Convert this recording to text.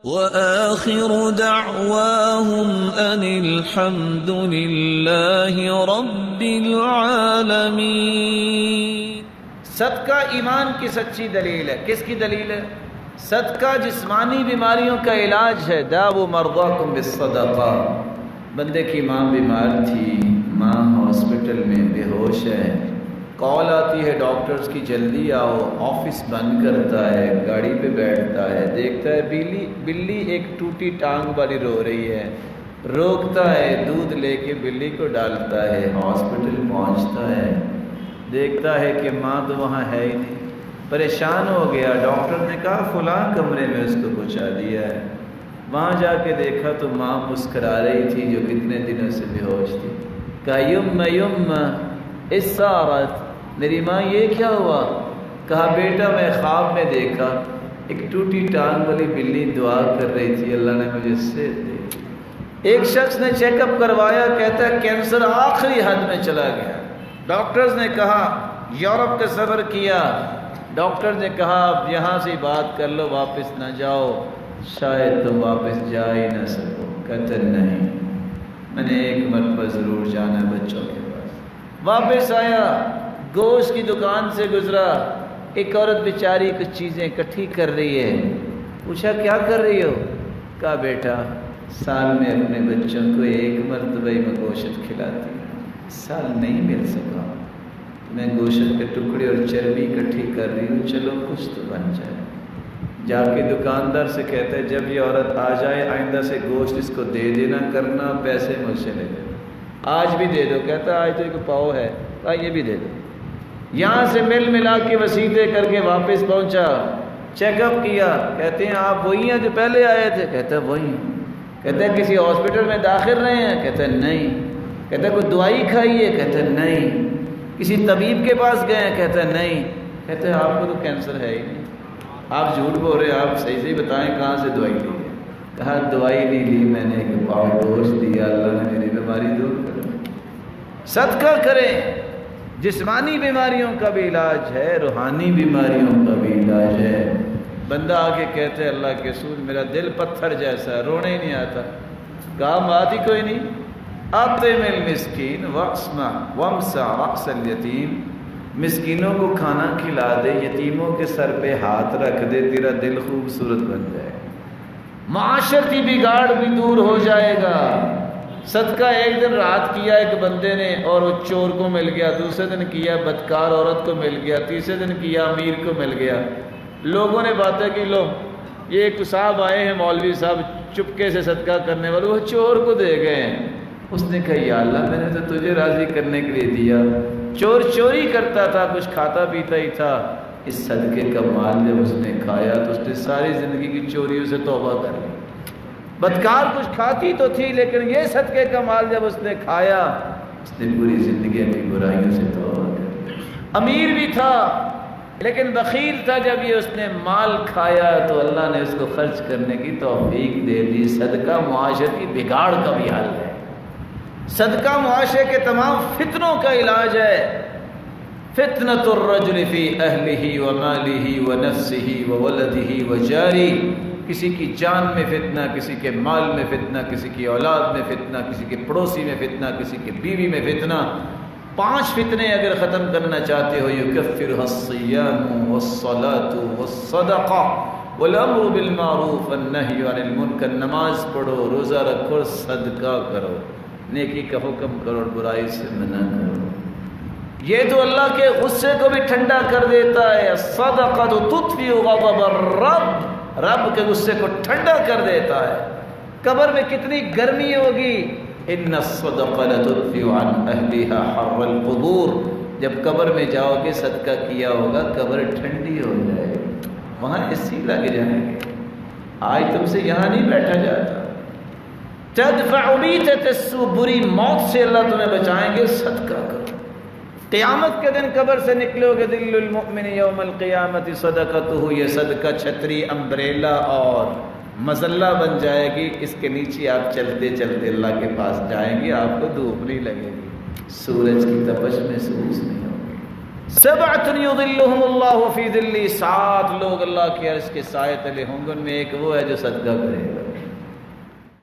وآخر دعواهم أن الحمد لله رب العالمين۔ صدقہ ایمان کی سچی دلیل ہے۔ کس کی دلیل ہے؟ صدقہ جسمانی بیماریوں کا علاج ہے۔ داؤ مرضاکم بالصدقہ۔ بندے کی ماں بیمار تھی، ماں ہاسپٹل میں بے ہوش ہے، کال آتی ہے ڈاکٹرز کی جلدی آؤ، آفس بند کرتا ہے، گاڑی پہ بیٹھتا ہے، دیکھتا ہے بلی ایک ٹوٹی ٹانگ والی رو رہی ہے، روکتا ہے، دودھ لے کے بلی کو ڈالتا ہے، ہاسپٹل پہنچتا ہے، دیکھتا ہے کہ ماں تو وہاں ہے ہی نہیں، پریشان ہو گیا۔ ڈاکٹر نے کہا فلاں کمرے میں اس کو پہنچا دیا ہے۔ وہاں جا کے دیکھا تو ماں مسکرا رہی تھی جو کتنے دنوں سے بے ہوش تھی۔ کہا یم اسارت، میری ماں یہ کیا ہوا؟ کہا بیٹا میں خواب میں دیکھا ایک ٹوٹی ٹانگ والی بلی دعا کر رہی تھی، اللہ نے مجھے صحت دی۔ ایک شخص نے چیک اپ کروایا، کہتا ہے کینسر آخری حد میں چلا گیا۔ ڈاکٹرز نے کہا یورپ کا سفر کیا، ڈاکٹر نے کہا اب یہاں سے بات کر لو، واپس نہ جاؤ، شاید تم واپس جا ہی نہ سکو۔ کہتا نہیں، میں نے ایک مرتبہ ضرور جانا ہے بچوں کے پاس۔ واپس آیا، گوشت کی دکان سے گزرا، ایک عورت بیچاری کچھ چیزیں اکٹھی کر رہی ہے۔ پوچھا کیا کر رہی ہو؟ کہا بیٹا سال میں اپنے بچوں کو ایک مرتبہ ہی میں گوشت کھلاتی ہوں، سال نہیں مل سکا، میں گوشت کے ٹکڑے اور چربی اکٹھی کر رہی ہوں، چلو کچھ تو بن جائے۔ جا کے دکاندار سے کہتا ہے جب یہ عورت آ جائے آئندہ سے گوشت اس کو دے دینا کرنا، پیسے مجھ سے لے لینا، آج بھی دے دو۔ کہتا ہے آج تو ایک پاؤ ہے، کہا یہ بھی دے دو۔ یہاں سے مل ملا کے وسیلے کر کے واپس پہنچا، چیک اپ کیا، کہتے ہیں آپ وہی ہیں جو پہلے آئے تھے؟ کہتا ہے وہی۔ کہتا ہے کسی ہاسپٹل میں داخل رہے ہیں؟ کہتا ہے نہیں۔ کہتا ہے کوئی دوائی کھائی ہے؟ کہتا ہے نہیں۔ کسی طبیب کے پاس گئے ہیں؟ کہتا ہے نہیں۔ کہتا ہے آپ کو تو کینسر ہے ہی نہیں، آپ جھوٹ بول رہے ہیں، آپ صحیح صحیح بتائیں کہاں سے دوائی لی ہے؟ کہا دوائی نہیں لی، میں نے ایک پاؤ گوشت دیا، اللہ نے میری بیماری دور کر دی۔ صدقہ کریں، جسمانی بیماریوں کا بھی علاج ہے، روحانی بیماریوں کا بھی علاج ہے۔ بندہ آگے کہتے ہیں اللہ کے رسول میرا دل پتھر جیسا ہے، رونے ہی نہیں آتا۔ کہا بات ہی کوئی نہیں، اطعم المسکین وامسح رأس الیتیم، مسکینوں کو کھانا کھلا دے، یتیموں کے سر پہ ہاتھ رکھ دے، تیرا دل خوبصورت بن جائے، معاشرتی بگاڑ بھی دور ہو جائے گا۔ صدقہ ایک دن رات کیا ایک بندے نے اور وہ چور کو مل گیا، دوسرے دن کیا بدکار عورت کو مل گیا، تیسرے دن کیا امیر کو مل گیا۔ لوگوں نے باتیں کی، لو یہ ایک صاحب آئے ہیں مولوی صاحب چپکے سے صدقہ کرنے والے، وہ چور کو دے گئے ہیں۔ اس نے کہا یا اللہ میں نے تو تجھے راضی کرنے کے لیے دیا، چور چوری کرتا تھا، کچھ کھاتا پیتا ہی تھا، اس صدقے کا مال جب اس نے کھایا تو اس نے ساری زندگی کی چوریوں سے توبہ کر لی۔ بدکار کچھ کھاتی تو تھی لیکن یہ صدقے کا مال جب اس نے کھایا اس نے پوری زندگی اپنی برائیوں سے توبہ کر لی۔ امیر بھی تھا لیکن بخیل تھا، جب یہ اس نے مال کھایا تو اللہ نے اس کو خرچ کرنے کی توفیق دے دی۔ صدقہ معاشرتی بگاڑ کا بھی حل ہے، صدقہ معاشرے کے تمام فتنوں کا علاج ہے۔ فتنۃ الرجل فی اہلہ ومالہ ونفسہ وولدہ وجارہ، کسی کی جان میں فتنہ، کسی کے مال میں فتنہ، کسی کی اولاد میں فتنہ، کسی کے پڑوسی میں فتنہ، کسی کی بیوی میں فتنہ۔ 5 فتنے اگر ختم کرنا چاہتے ہو، یکفرها الصیام والصلاۃ والصدقہ والامر بالمعروف والنہی عن المنکر، نماز پڑھو، روزہ رکھو، صدقہ کرو، نیکی کا حکم کرو اور برائی سے منع کرو۔ یہ تو اللہ کے غصے کو بھی ٹھنڈا کر دیتا ہے۔ الصدقۃ تطفئ غضب الرب، رب کے غصے کو ٹھنڈا کر دیتا ہے۔ قبر میں کتنی گرمی ہوگی، ان الصدقہ لتطفئ عن اہلھا حر القبور، جب قبر میں جاؤ گے صدقہ کیا ہوگا قبر ٹھنڈی ہو جائے گی، وہاں اے سی لگے جائیں گے۔ آج تم سے یہاں نہیں بیٹھا جاتا۔ تدفع بیتۃ السوء، بری موت سے اللہ تمہیں بچائیں گے، صدقہ کرو۔ قیامت کے دن قبر سے نکلو گے، ذل المؤمن یوم القیامت صدقتہ، یہ صدقہ چھتری، امبریلا اور مظلہ بن جائے گی، اس کے نیچے آپ چلتے چلتے اللہ کے پاس جائیں گے، آپ کو دھوپ نہیں لگے گی، سورج کی تپش محسوس نہیں ہوگی۔ سبعۃ یظلھم اللہ فی ظلہ، 7 لوگ اللہ کے عرش کے سائے تلے ہوں گے، ان میں ایک وہ ہے جو صدقہ کرے گا۔